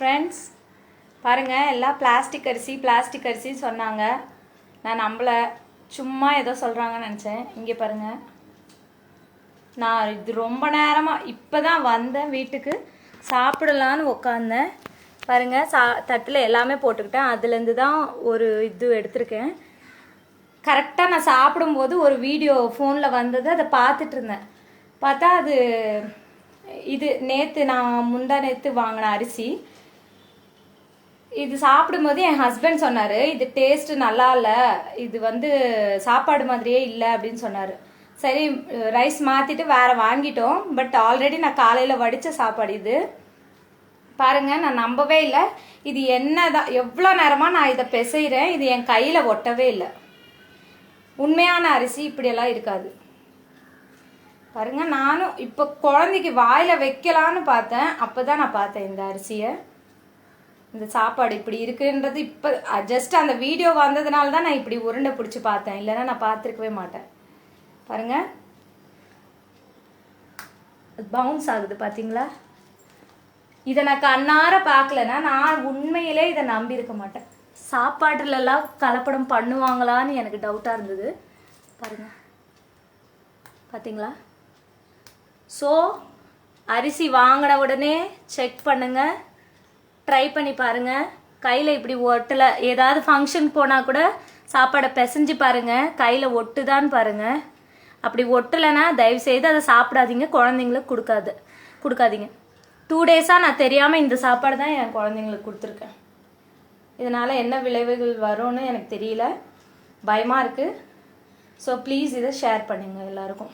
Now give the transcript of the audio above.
Friends பாருங்கள், எல்லாம் plastic அரிசி சொன்னாங்க. நான் நம்பலை, சும்மா ஏதோ சொல்கிறாங்கன்னு நினச்சேன். இங்கே பாருங்கள், நான் இது ரொம்ப நேரமாக இப்போ தான் வந்தேன் வீட்டுக்கு, சாப்பிடலான்னு உட்காந்தேன். பாருங்கள், தட்டில் எல்லாமே போட்டுக்கிட்டேன். அதுலேருந்து தான் ஒரு இது எடுத்திருக்கேன். கரெக்டாக நான் சாப்பிடும்போது ஒரு வீடியோ ஃபோனில் வந்தது, அதை பார்த்துட்டு இருந்தேன். பார்த்தா அது இது நான் முந்தா நேற்று வாங்கின அரிசி. இது சாப்பிடும்போது என் ஹஸ்பண்ட் சொன்னார், இது டேஸ்ட்டு நல்லா இல்லை, இது சாப்பாடு மாதிரியே இல்லை அப்படின்னு சொன்னார். சரி, ரைஸ் மாற்றிட்டு வேறு வாங்கிட்டோம். பட் ஆல்ரெடி நான் காலையில் வடித்த சாப்பாடு இது. பாருங்கள், நான் நம்பவே இல்லை. இது என்னதான் எவ்வளோ நேரமாக நான் இதை பிசைகிறேன், இது என் கையில் ஒட்டவே இல்லை. உண்மையான அரிசி இப்படியெல்லாம் இருக்காது. பாருங்கள், நானும் இப்போ குழந்தைக்கு வாயில் வைக்கலான்னு பார்த்தேன். அப்போ தான் நான் பார்த்தேன் இந்த அரிசியை, இந்த சாப்பாடு இப்படி இருக்குன்றது. இப்போ ஜஸ்ட் அந்த வீடியோ வந்ததுனால தான் நான் இப்படி உருண்டை பிடிச்சி பார்த்தேன், இல்லைன்னா நான் பார்த்துருக்கவே மாட்டேன். பாருங்கள், பவுன்ஸ் ஆகுது பார்த்தீங்களா? இதை நான் கண்ணார பார்க்கலன்னா நான் உண்மையிலே இதை நம்பியிருக்க மாட்டேன். சாப்பாட்டுலலாம் கலப்படம் பண்ணுவாங்களான்னு எனக்கு டவுட்டாக இருந்தது. பாருங்கள், பார்த்தீங்களா? ஸோ அரிசி வாங்கின உடனே செக் பண்ணுங்கள், ட்ரை பண்ணி பாருங்கள். கையில் இப்படி ஒட்டலை, ஏதாவது ஃபங்க்ஷன் போனால் கூட சாப்பாடை பிசைஞ்சு பாருங்கள், கையில் ஒட்டுதான்னு பாருங்கள். அப்படி ஒட்டலைன்னா தயவுசெய்து அதை சாப்பிடாதீங்க, குழந்தைங்களுக்கு கொடுக்காதீங்க. 2 டேஸாக நான் தெரியாமல் இந்த சாப்பாடு தான் என் குழந்தைங்களுக்கு கொடுத்துருக்கேன். இதனால் என்ன விளைவுகள் வரும்னு எனக்கு தெரியல, பயமாக இருக்குது. ஸோ ப்ளீஸ் இதை ஷேர் பண்ணுங்கள் எல்லாருக்கும்.